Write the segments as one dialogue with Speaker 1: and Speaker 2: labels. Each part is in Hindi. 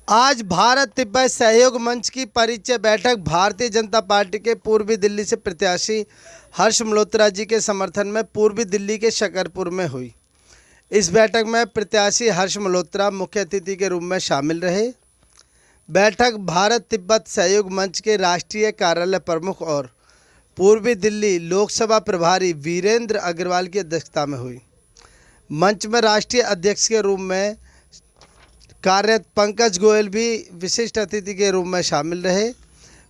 Speaker 1: आज भारत तिब्बत सहयोग मंच की परिचय बैठक भारतीय जनता पार्टी के पूर्वी दिल्ली से प्रत्याशी हर्ष मल्होत्रा जी के समर्थन में पूर्वी दिल्ली के शकरपुर में हुई। इस बैठक में प्रत्याशी हर्ष मल्होत्रा मुख्य अतिथि के रूप में शामिल रहे। बैठक भारत तिब्बत सहयोग मंच के राष्ट्रीय कार्यालय प्रमुख और पूर्वी दिल्ली लोकसभा प्रभारी वीरेंद्र अग्रवाल की अध्यक्षता में हुई। मंच में राष्ट्रीय अध्यक्ष के रूप में कार्यरत पंकज गोयल भी विशिष्ट अतिथि के रूप में शामिल रहे।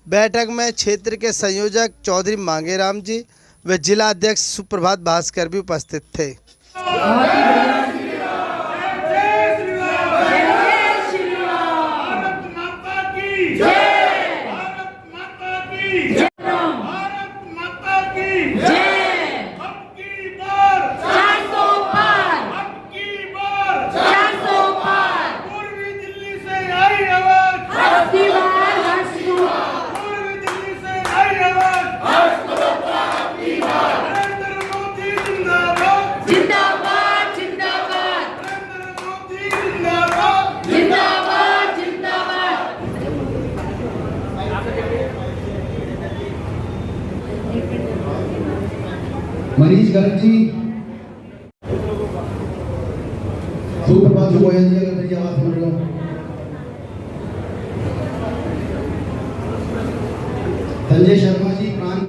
Speaker 1: बैठक में क्षेत्र के संयोजक चौधरी मांगेराम जी व जिला अध्यक्ष सुप्रभात भास्कर भी उपस्थित थे।
Speaker 2: मनीष गर्ग जी, सुप्रभात गोयल जी, अगर मेरी आवाज सुन रहे हो। संजय शर्मा जी, प्रांत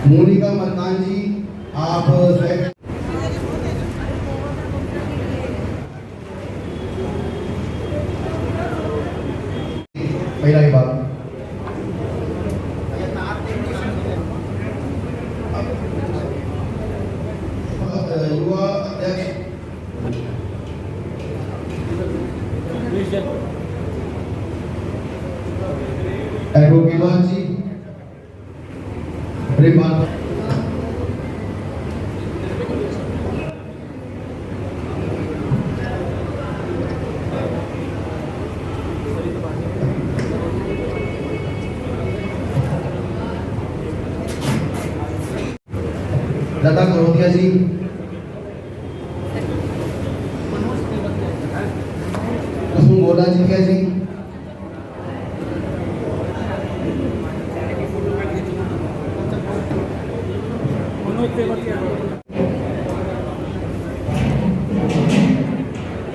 Speaker 2: मोनिका मरकान जी, आप पहला ही बात युवा अध्यक्ष एडवोकेट जी, लता करोतिया जी, कुसुम गोला जी, क्या जी,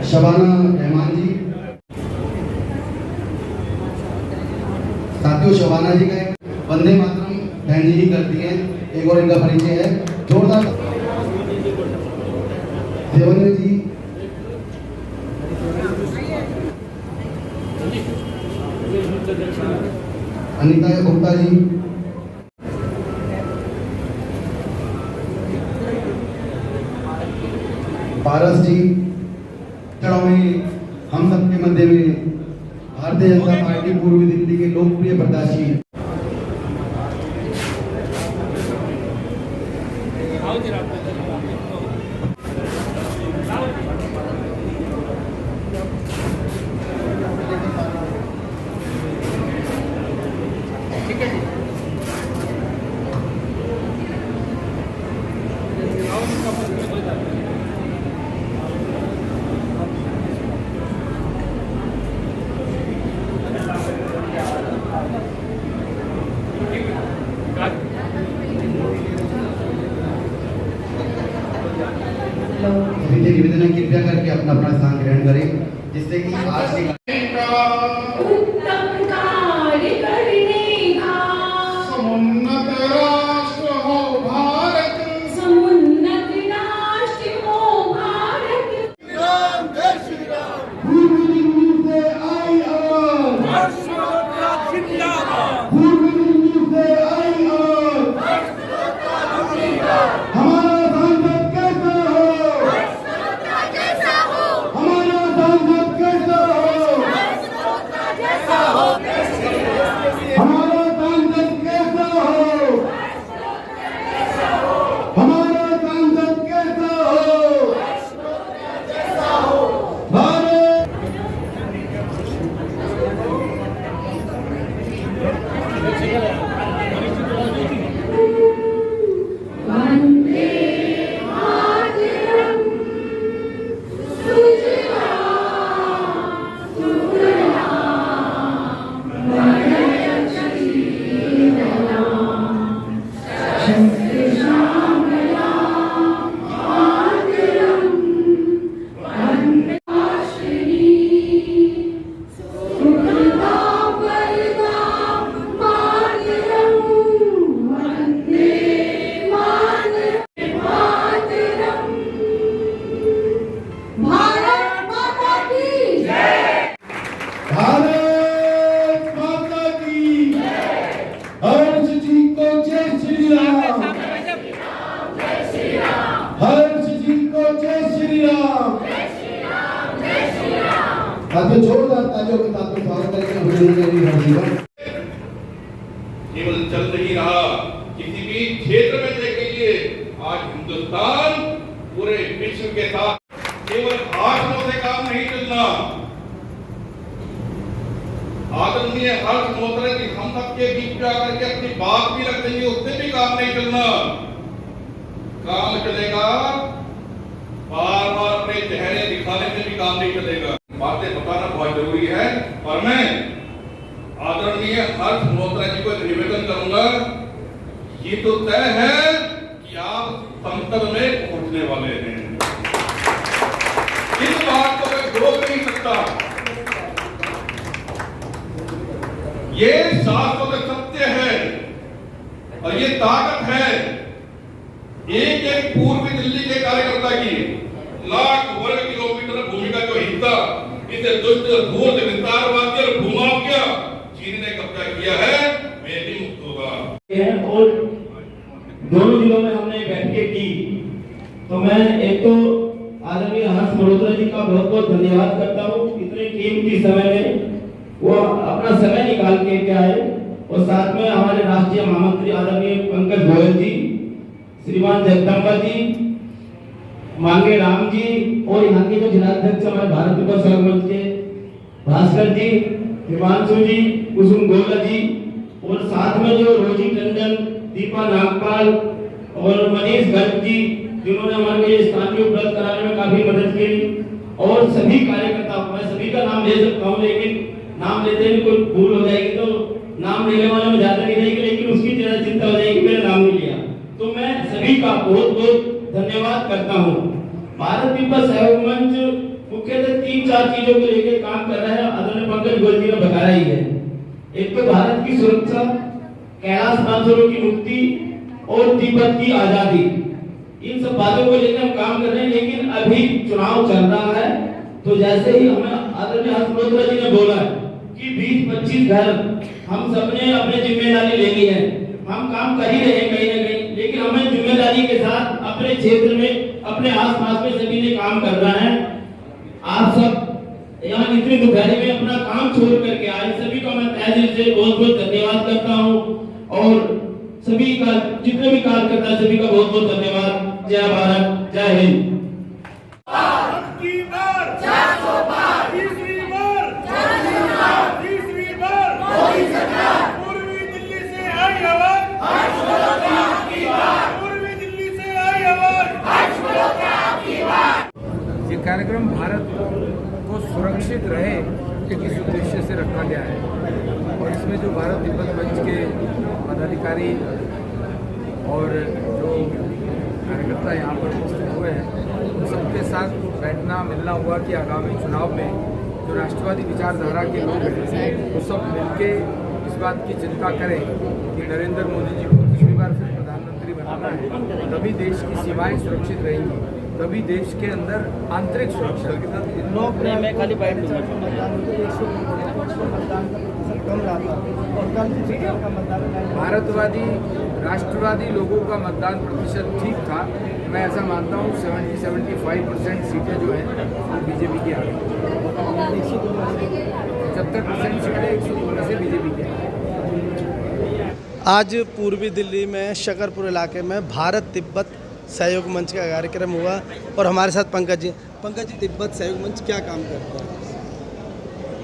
Speaker 2: शबाना रहमान जी। साथियों, शबाना जी का वंदे मातरम बहन जी ही करती है। एक और इनका परिचय है, जोरदार। देवेंद्र जी, अनिता गुप्ता जी, पारस जी, में हम सबके मध्य में भारतीय जनता पार्टी पूर्वी दिल्ली के लोकप्रिय प्रत्याशी निवेदन कृपया करके अपना अपना स्थान ग्रहण करें, जिससे कि आज के
Speaker 3: उत्तम कार्य करने का
Speaker 2: समुन्नत राष्ट्र हो भारत,
Speaker 3: समुन्नत राष्ट्र हो भारत।
Speaker 2: राम जय श्री राम। पूर्वी दिल्ली से आई आवाज,
Speaker 4: हर्ष मल्होत्रा जिंदाबाद।
Speaker 2: पूर्वी दिल्ली से आई आवाज,
Speaker 4: हर्ष मल्होत्रा जिंदाबाद।
Speaker 2: हमारा सांसद कैसा हो, हमारा सांसद कैसा हो,
Speaker 3: भारत माता की
Speaker 2: भारत माता की हर्ष जी को जय श्री राम। हर्ष जी को जय श्री राम। साथियों जोरदार तालियों के साथ स्वागत करेंगे अभिनंदन हर्ष जी का।
Speaker 5: केवल चल नहीं रहा, किसी भी क्षेत्र में देखिए आज हिंदुस्तान पूरे विश्व के साथ केवल भाषणों से काम नहीं चलना। आदरणीय हर्ष महोदय जी हम सबके बीच में आकर के अपनी बात भी रख देंगे, उससे भी काम नहीं चलना। काम चलेगा बार बार अपने चेहरे दिखाने से भी काम नहीं चलेगा। बातें बताना बहुत जरूरी है और मैं आदरणीय हर्ष महोदय जी को निवेदन करूंगा, ये तो तय है कि आप संसद में पहुंचने वाले हैं। इस बात को मैं रोक नहीं सकता। ये शाश्वत सत्य है और ये ताकत है एक एक पूर्वी दिल्ली के कार्यकर्ता की। लाख वर्ग किलोमीटर भूमि का जो हिस्सा इसे दुष्ट धूर्त विस्तारवादी और भूमाफिया चीन ने कब्जा किया है, वे भी मुक्त होगा।
Speaker 6: और दोनों जिलों में हमने बैठकें की, तो मैं एक तो आदरणीय हर्ष मल्होत्रा जी का बहुत बहुत धन्यवाद करता हूँ। इतने कीमती समय में वो अपना समय निकाल के आए और साथ में हमारे राष्ट्रीय महामंत्री आदरणीय पंकज गोयल जी, श्रीमान जगदम्बा जी, मांगे राम जी और यहाँ के जो जिलाध्यक्ष हमारे भारत युवा संघ के भास्कर जी, हिमांशु जी, कुसुम गोला जी और साथ में जो रोजी टंडन, दीपा नागपाल और मनीष गर्ग जी, जिन्होंने हमारे लिए स्थान की उपलब्ध कराने में काफी मदद की और सभी कार्यकर्ता, मैं सभी का नाम ले सकता हूँ लेकिन नाम लेते ही कोई भूल हो जाएगी तो नाम लेने वाले में ज्यादा नहीं रहेगी, लेकिन उसकी ज्यादा चिंता हो जाएगी मेरा नाम नहीं लिया। तो मैं सभी का बहुत बहुत धन्यवाद करता हूँ। भारत तिब्बत सहयोग मंच मुख्यतः 3-4 चीजों को लेकर काम कर रहा है, आदरणीय पंकज गोयल जी ने बताया ही है। एक तो भारत की सुरक्षा, कैलाश मानसरोवर की मुक्ति और तिब्बत की आजादी, इन सब बातों को लेकर हम काम कर रहे हैं। लेकिन अभी चुनाव चल रहा है, तो जैसे ही हमें आदरणीय हर्ष मल्होत्रा जी ने बोला है कि 20-25 घर हम सबने अपनी जिम्मेदारी लेनी है, हम काम कर ही रहे हैं कहीं ना कहीं, लेकिन हमें जिम्मेदारी के साथ अपने क्षेत्र में, अपने आसपास में सभी ने काम करना है। आप सब यहाँ इतनी दोपहरी में अपना काम छोड़ करके आए, सभी का मैं तहे दिल से बहुत बहुत धन्यवाद करता हूँ और सभी का जितने भी कार्यकर्ता है सभी का बहुत बहुत धन्यवाद। जय भारत, जय हिंद।
Speaker 4: की बार 400 बार, तीसरी बार 400 बार, तीसरी बार मोदी सरकार। पूर्वी दिल्ली से आई आवाज हर्ष मल्होत्रा की बार। पूर्वी दिल्ली से आई आवाज हर्ष मल्होत्रा की बार।
Speaker 7: ये कार्यक्रम भारत को सुरक्षित रहे इस उद्देश्य से रखा गया है और इसमें जो भारत तिब्बत मंच के पदाधिकारी और जो कार्यकर्ता यहाँ पर उपस्थित हुए हैं उन सबके साथ बैठना मिलना हुआ कि आगामी चुनाव में जो राष्ट्रवादी विचारधारा के लोग हैं वो सब मिलके इस बात की चिंता करें कि नरेंद्र मोदी जी को तीसरी बार फिर प्रधानमंत्री बनाना है, तभी देश की सीमाएं सुरक्षित रहेंगी, तभी देश के अंदर आंतरिक सुरक्षा के साथ भारतवादी राष्ट्रवादी लोगों का मतदान प्रतिशत ठीक था। मैं ऐसा मानता हूँ 70-75% सीटें जो हैं वो बीजेपी की आ गई। 75% सीटें 102 में से बीजेपी की आ गई।
Speaker 1: आज पूर्वी दिल्ली में शकरपुर इलाके में भारत तिब्बत सहयोग मंच का कार्यक्रम हुआ और हमारे साथ पंकज जी। पंकज जी, तिब्बत सहयोग मंच क्या काम करता है?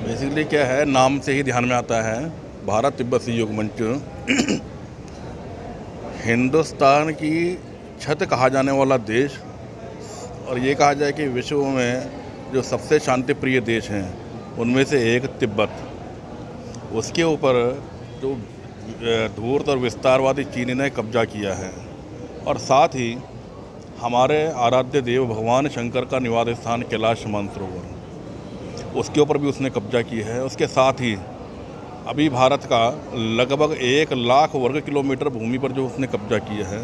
Speaker 8: बेसिकली क्या है, नाम से ही ध्यान में आता है, भारत तिब्बत सहयोग मंच हिंदुस्तान की छत कहा जाने वाला देश और ये कहा जाए कि विश्व में जो सबसे शांति प्रिय देश हैं उनमें से एक तिब्बत, उसके ऊपर जो धूर्त और विस्तारवादी चीन ने कब्जा किया है और साथ ही हमारे आराध्य देव भगवान शंकर का निवास स्थान कैलाश मानसरोवर, उसके ऊपर भी उसने कब्जा किया है। उसके साथ ही अभी भारत का लगभग 1 लाख वर्ग किलोमीटर भूमि पर जो उसने कब्जा किया है,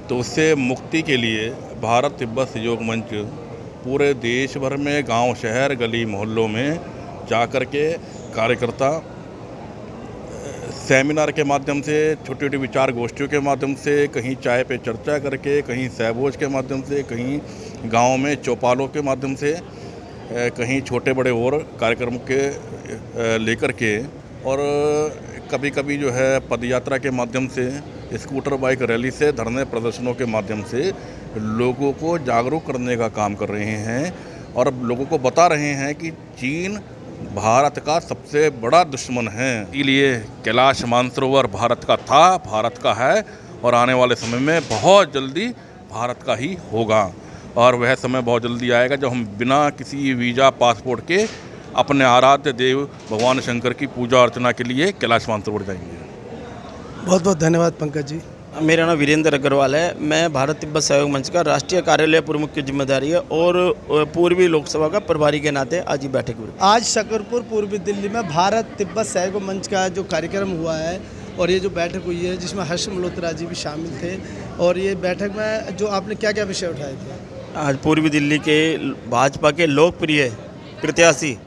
Speaker 8: तो उससे मुक्ति के लिए भारत तिब्बत सहयोग मंच पूरे देश भर में गांव, शहर, गली, मोहल्लों में जाकर के कार्यकर्ता सेमिनार के माध्यम से, छोटी छोटी विचार गोष्ठियों के माध्यम से, कहीं चाय पे चर्चा करके, कहीं सहभोज के माध्यम से, कहीं गांव में चौपालों के माध्यम से, कहीं छोटे बड़े और कार्यक्रम के लेकर के, और कभी कभी जो है पदयात्रा के माध्यम से, स्कूटर बाइक रैली से, धरने प्रदर्शनों के माध्यम से लोगों को जागरूक करने का काम कर रहे हैं और लोगों को बता रहे हैं कि चीन भारत का सबसे बड़ा दुश्मन है। इसलिए कैलाश मानसरोवर भारत का था, भारत का है और आने वाले समय में बहुत जल्दी भारत का ही होगा। और वह समय बहुत जल्दी आएगा जब हम बिना किसी वीज़ा, पासपोर्ट के अपने आराध्य देव भगवान शंकर की पूजा अर्चना के लिए कैलाश मानसरोवर जाएंगे।
Speaker 1: बहुत बहुत धन्यवाद पंकज जी।
Speaker 6: मेरा नाम वीरेंद्र अग्रवाल है। मैं भारत तिब्बत सहयोग मंच का राष्ट्रीय कार्यालय प्रमुख की जिम्मेदारी है और पूर्वी लोकसभा का प्रभारी के नाते आज ही बैठक हुई।
Speaker 1: आज शकरपुर पूर्वी दिल्ली में भारत तिब्बत सहयोग मंच का जो कार्यक्रम हुआ है और ये जो बैठक हुई है जिसमें हर्ष मल्होत्रा जी भी शामिल थे, और ये बैठक में जो आपने क्या क्या विषय उठाए थे?
Speaker 6: आज पूर्वी दिल्ली के भाजपा के लोकप्रिय प्रत्याशी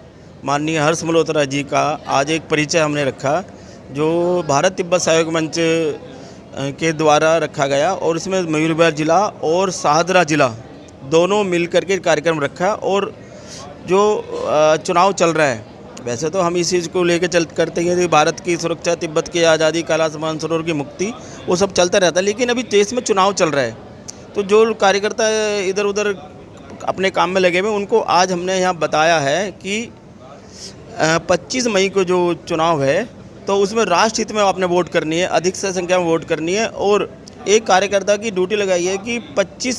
Speaker 6: माननीय हर्ष मल्होत्रा जी का आज एक परिचय हमने रखा, जो भारत तिब्बत सहयोग मंच के द्वारा रखा गया और इसमें मयूरभंज जिला और शाहदरा जिला दोनों मिलकर के कार्यक्रम रखा। और जो चुनाव चल रहा है, वैसे तो हम इस चीज़ को लेकर करते हैं कि भारत की सुरक्षा, तिब्बत की आज़ादी, कैलाश मानसरोवर की मुक्ति, वो सब चलता रहता है। लेकिन अभी देश में चुनाव चल रहा है, तो जो कार्यकर्ता इधर उधर अपने काम में लगे हुए, उनको आज हमने यहाँ बताया है कि 25 मई को जो चुनाव है तो उसमें राष्ट्र हित में आपने वोट करनी है, अधिक से संख्या में वोट करनी है। और एक कार्यकर्ता की ड्यूटी लगाई है कि 25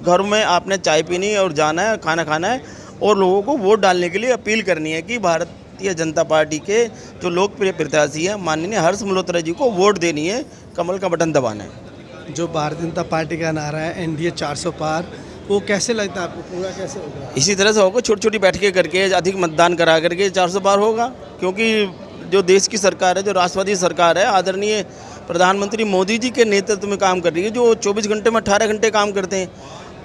Speaker 6: घरों में आपने चाय पीनी है और जाना है, खाना खाना है और लोगों को वोट डालने के लिए अपील करनी है कि भारतीय जनता पार्टी के जो लोकप्रिय प्रत्याशी हैं माननीय हर्ष मल्होत्रा जी को वोट देनी है, कमल का बटन दबाना है।
Speaker 1: जो भारतीय जनता पार्टी का नारा है NDA 400 पार, वो कैसे लगता है आपको, पूरा कैसे होगा?
Speaker 6: इसी तरह से होगा, छोटी छोटी बैठकें करके, अधिक मतदान करा करके 400 पार होगा। क्योंकि जो देश की सरकार है, जो राष्ट्रवादी सरकार है, आदरणीय प्रधानमंत्री मोदी जी के नेतृत्व में काम कर रही है, जो 24 घंटे में 18 घंटे काम करते हैं।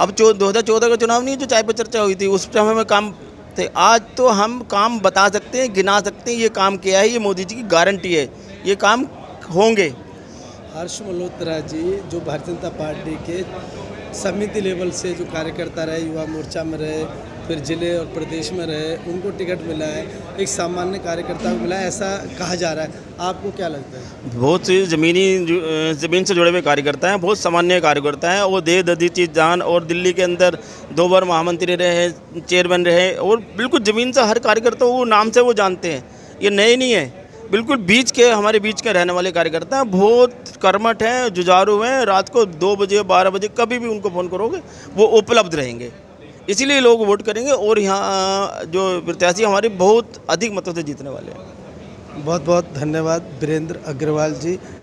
Speaker 6: अब 2014 का चुनाव नहीं, जो चाय पर चर्चा हुई थी, उस समय में काम थे। आज तो हम काम बता सकते हैं, गिना सकते हैं, ये काम किया है, ये मोदी जी की गारंटी है, ये काम होंगे।
Speaker 1: हर्ष मल्होत्रा जी जो भारतीय जनता पार्टी के समिति लेवल से जो कार्यकर्ता रहे, युवा मोर्चा में रहे, फिर जिले और प्रदेश में रहे, उनको टिकट मिला है, एक सामान्य कार्यकर्ता को मिला है, ऐसा कहा जा रहा है। आपको क्या लगता है?
Speaker 6: बहुत से ज़मीन से जुड़े हुए कार्यकर्ता हैं, बहुत सामान्य कार्यकर्ता हैं। वो दे दधी चीज जान, और दिल्ली के अंदर 2 बार महामंत्री रहे, चेयरमैन रहे, और बिल्कुल ज़मीन से हर कार्यकर्ता वो नाम से वो जानते हैं, ये नए नहीं है, बिल्कुल बीच के, हमारे बीच के रहने वाले कार्यकर्ता हैं। बहुत कर्मठ हैं, जुझारू हैं, रात को 2 बजे 12 बजे कभी भी उनको फ़ोन करोगे वो उपलब्ध रहेंगे, इसीलिए लोग वोट करेंगे। और यहाँ जो प्रत्याशी हमारे बहुत अधिक मतों से जीतने वाले हैं।
Speaker 1: बहुत बहुत धन्यवाद वीरेंद्र अग्रवाल जी।